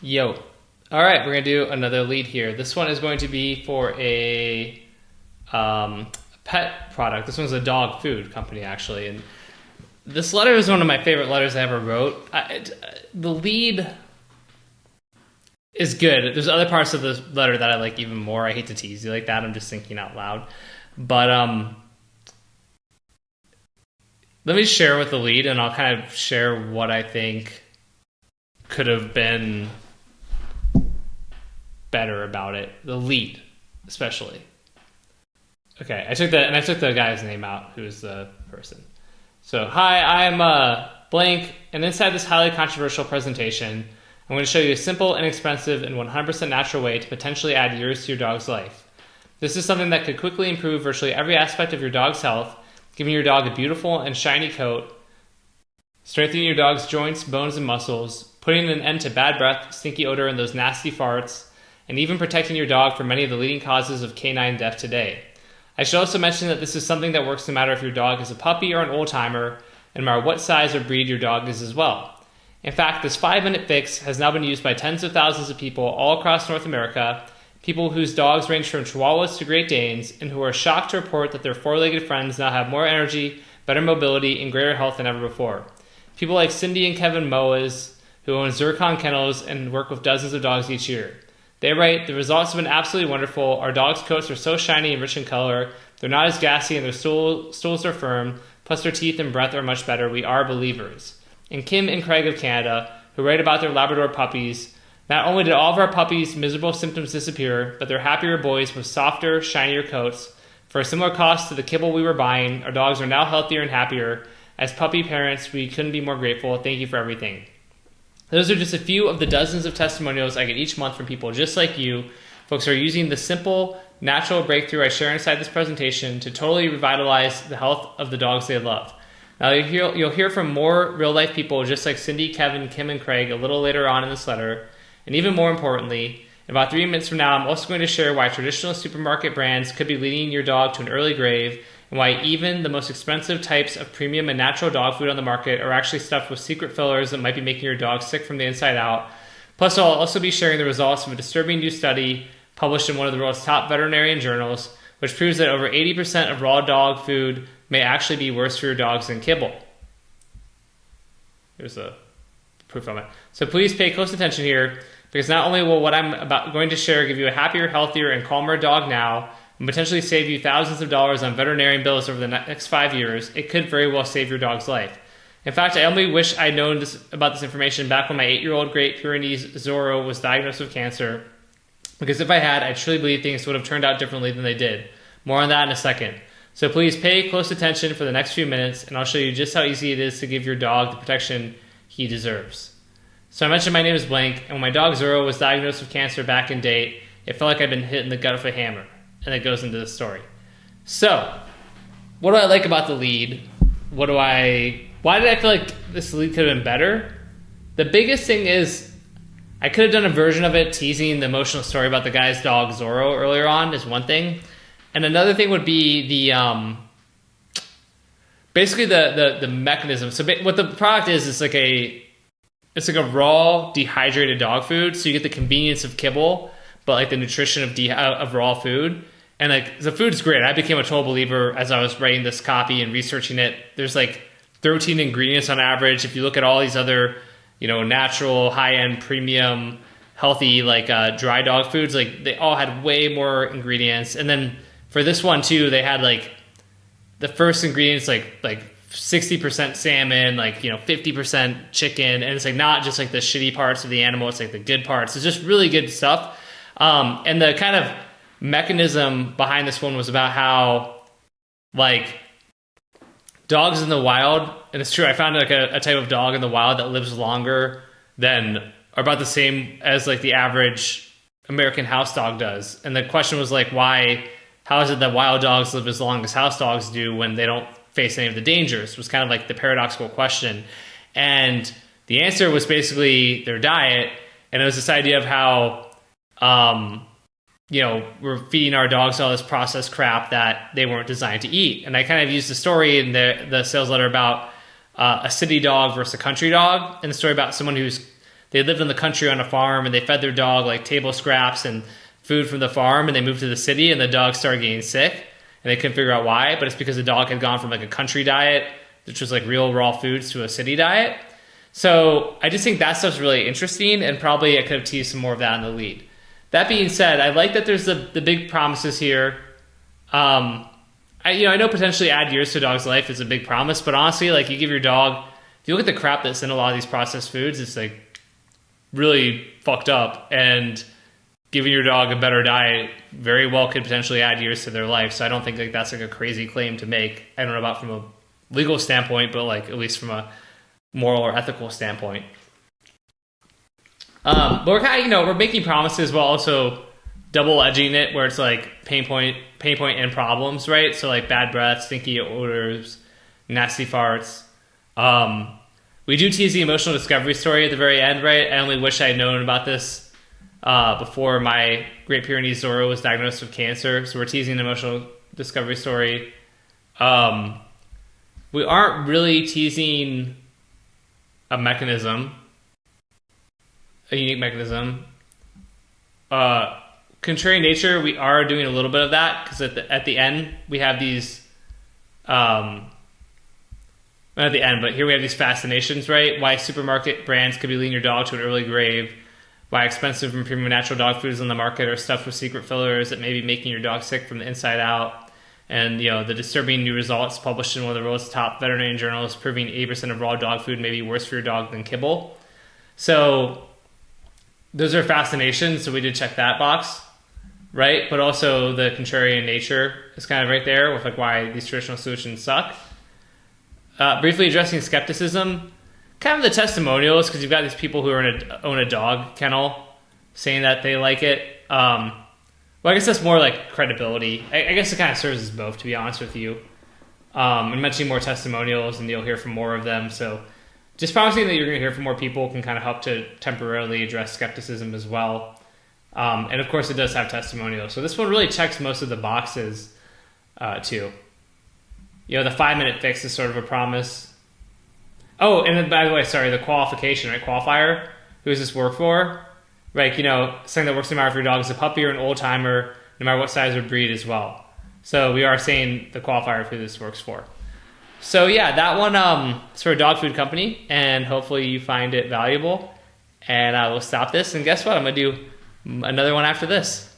Yo. All right, we're going to do another lead here. This one is going to be for a pet product. This one's a dog food company, actually. And this letter is one of my favorite letters I ever wrote. The lead is good. There's other parts of the letter that I like even more. I hate to tease you like that. I'm just thinking out loud. But let me share with the lead, and I'll kind of share what I think could have been better about it. The lead, especially. Okay, I took the guy's name out, who is the person. So, hi, I'm blank, and inside this highly controversial presentation, I'm going to show you a simple, inexpensive, and 100% natural way to potentially add years to your dog's life. This is something that could quickly improve virtually every aspect of your dog's health, giving your dog a beautiful and shiny coat, strengthening your dog's joints, bones, and muscles, putting an end to bad breath, stinky odor, and those nasty farts, and even protecting your dog from many of the leading causes of canine death today. I should also mention that this is something that works no matter if your dog is a puppy or an old-timer, and no matter what size or breed your dog is as well. In fact, this 5-minute fix has now been used by tens of thousands of people all across North America, people whose dogs range from Chihuahuas to Great Danes, and who are shocked to report that their four-legged friends now have more energy, better mobility, and greater health than ever before. People like Cindy and Kevin Moas, who own Zircon Kennels and work with dozens of dogs each year. They write, the results have been absolutely wonderful. Our dogs' coats are so shiny and rich in color. They're not as gassy and their stools are firm. Plus their teeth and breath are much better. We are believers. And Kim and Craig of Canada, who write about their Labrador puppies, not only did all of our puppies' miserable symptoms disappear, but they're happier boys with softer, shinier coats. For a similar cost to the kibble we were buying, our dogs are now healthier and happier. As puppy parents, we couldn't be more grateful. Thank you for everything. Those are just a few of the dozens of testimonials I get each month from people just like you, folks who are using the simple, natural breakthrough I share inside this presentation to totally revitalize the health of the dogs they love. Now, you'll hear from more real-life people just like Cindy, Kevin, Kim, and Craig a little later on in this letter. And even more importantly, in about 3 minutes from now, I'm also going to share why traditional supermarket brands could be leading your dog to an early grave, and why even the most expensive types of premium and natural dog food on the market are actually stuffed with secret fillers that might be making your dog sick from the inside out. Plus, I'll also be sharing the results of a disturbing new study published in one of the world's top veterinarian journals, which proves that over 80% of raw dog food may actually be worse for your dogs than kibble. Here's a proof of it. So please pay close attention here, because not only will what I'm going to share give you a happier, healthier, and calmer dog now, and potentially save you thousands of dollars on veterinarian bills over the next 5 years, it could very well save your dog's life. In fact, I only wish I'd known about this information back when my 8-year-old Great Pyrenees Zorro was diagnosed with cancer, because if I had, I truly believe things would have turned out differently than they did. More on that in a second. So please pay close attention for the next few minutes, and I'll show you just how easy it is to give your dog the protection he deserves. So I mentioned my name is Blank, and when my dog Zorro was diagnosed with cancer back in date, it felt like I'd been hit in the gut with a hammer. And it goes into the story. So, what do I like about the lead? Why did I feel like this lead could have been better? The biggest thing is, I could have done a version of it teasing the emotional story about the guy's dog Zorro earlier on is one thing. And another thing would be the, basically the mechanism. So what the product is, it's like a raw, dehydrated dog food. So you get the convenience of kibble, but like the nutrition of raw food. And like the food's great. I became a total believer as I was writing this copy and researching it. There's like 13 ingredients on average. If you look at all these other, natural, high-end, premium, healthy, like dry dog foods, like they all had way more ingredients. And then for this one too, they had like the first ingredients like 60% salmon, 50% chicken, and it's like not just like the shitty parts of the animal. It's like the good parts. It's just really good stuff. And the kind of mechanism behind this one was about how dogs in the wild, and it's true, I found like a type of dog in the wild that lives longer than, or about the same as like the average American house dog does. And the question was like, how is it that wild dogs live as long as house dogs do when they don't face any of the dangers? It was kind of like the paradoxical question. And the answer was basically their diet. And it was this idea of how, we're feeding our dogs all this processed crap that they weren't designed to eat. And I kind of used the story in the sales letter about a city dog versus a country dog, and the story about someone who's they lived in the country on a farm and they fed their dog like table scraps and food from the farm, and they moved to the city and the dog started getting sick and they couldn't figure out why, but it's because the dog had gone from like a country diet, which was like real raw foods, to a city diet. So I just think that stuff's really interesting, and probably I could have teased some more of that in the lead. That being said, I like that there's the big promises here. I know potentially add years to a dog's life is a big promise, but honestly, like you give your dog, if you look at the crap that's in a lot of these processed foods, it's like really fucked up, and giving your dog a better diet very well could potentially add years to their life. So I don't think like that's like a crazy claim to make. I don't know about from a legal standpoint, but like at least from a moral or ethical standpoint. But we're kind of, we're making promises while also double edging it, where it's like pain point and problems, right? So like bad breath, stinky odors, nasty farts. We do tease the emotional discovery story at the very end, right? I only wish I had known about this before my Great Pyrenees Zorro was diagnosed with cancer. So we're teasing the emotional discovery story. We aren't really teasing a unique mechanism. Contrary nature, we are doing a little bit of that, because at the end we have these not at the end, but here we have these fascinations, right? Why supermarket brands could be leading your dog to an early grave, why expensive and premium natural dog foods on the market are stuffed with secret fillers that may be making your dog sick from the inside out, and the disturbing new results published in one of the world's top veterinarian journals proving 80% of raw dog food may be worse for your dog than kibble. So those are fascinations, so we did check that box, right? But also the contrarian nature is kind of right there with like why these traditional solutions suck. Briefly addressing skepticism, kind of the testimonials, because you've got these people who own a dog kennel saying that they like it. Well, I guess that's more like credibility. I guess it kind of serves as both, to be honest with you. And mentioning more testimonials, and you'll hear from more of them. So just promising that you're going to hear from more people can kind of help to temporarily address skepticism as well. And of course, it does have testimonials. So this one really checks most of the boxes too. The 5-minute fix is sort of a promise. Oh, and then by the way, sorry, the qualification, right? Qualifier. Who does this work for? Right, something that works no matter if your dog is a puppy or an old timer, no matter what size or breed as well. So we are saying the qualifier of who this works for. So yeah, that one is for a dog food company, and hopefully you find it valuable. And I will stop this, and guess what? I'm going to do another one after this.